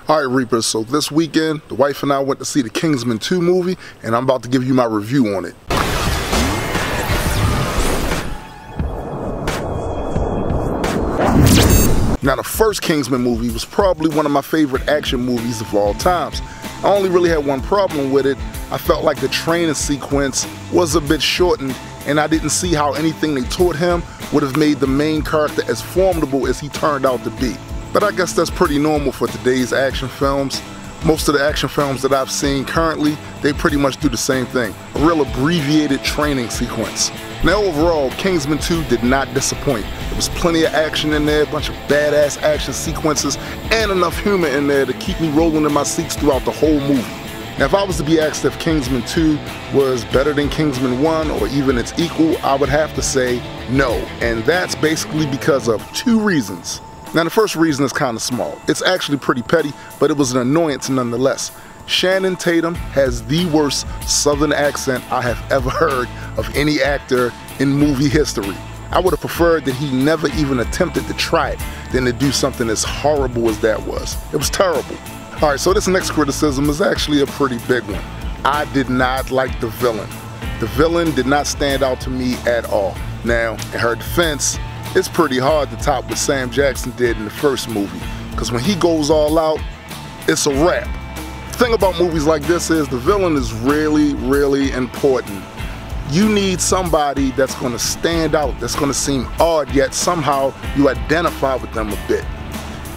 Alright Reapers, so this weekend, the wife and I went to see the Kingsman 2 movie, and I'm about to give you my review on it. Now the first Kingsman movie was probably one of my favorite action movies of all times. I only really had one problem with it. I felt like the training sequence was a bit shortened, and I didn't see how anything they taught him would have made the main character as formidable as he turned out to be. But I guess that's pretty normal for today's action films. Most of the action films that I've seen currently, they pretty much do the same thing. A real abbreviated training sequence. Now overall, Kingsman 2 did not disappoint. There was plenty of action in there, a bunch of badass action sequences, and enough humor in there to keep me rolling in my seats throughout the whole movie. Now if I was to be asked if Kingsman 2 was better than Kingsman 1 or even its equal, I would have to say no. And that's basically because of two reasons. Now the first reason is kind of small. It's actually pretty petty, but it was an annoyance nonetheless. Channing Tatum has the worst southern accent I have ever heard of any actor in movie history. I would have preferred that he never even attempted to try it than to do something as horrible as that was. It was terrible. Alright, so this next criticism is actually a pretty big one. I did not like the villain. The villain did not stand out to me at all. Now, in her defense, it's pretty hard to top what Sam Jackson did in the first movie, because when he goes all out, it's a wrap. The thing about movies like this is the villain is really, really important. You need somebody that's going to stand out, that's going to seem odd, yet somehow you identify with them a bit.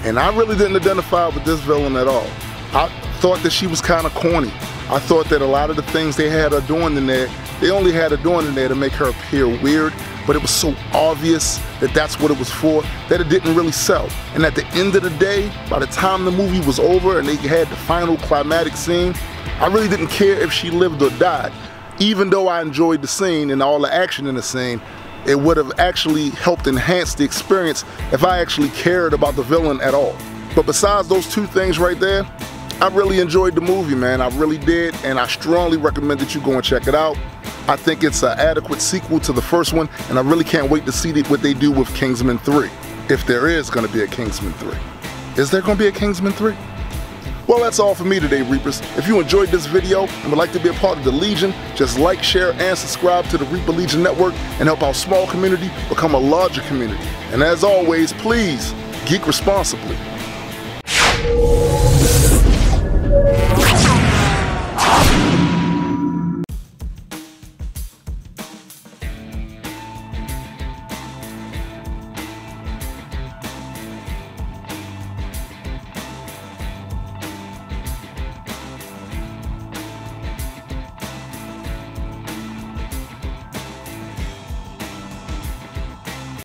And I really didn't identify with this villain at all. I thought that she was kind of corny. I thought that a lot of the things they had her doing in there, they only had her doing in there to make her appear weird, but it was so obvious that that's what it was for that it didn't really sell. And at the end of the day, by the time the movie was over and they had the final climatic scene, I really didn't care if she lived or died. Even though I enjoyed the scene and all the action in the scene, it would have actually helped enhance the experience if I actually cared about the villain at all. But besides those two things right there, I really enjoyed the movie, man. I really did, and I strongly recommend that you go and check it out. I think it's an adequate sequel to the first one, and I really can't wait to see what they do with Kingsman 3, if there is going to be a Kingsman 3. Is there going to be a Kingsman 3? Well, that's all for me today, Reapers. If you enjoyed this video and would like to be a part of the Legion, just like, share, and subscribe to the Reaper Legion Network and help our small community become a larger community. And as always, please, geek responsibly.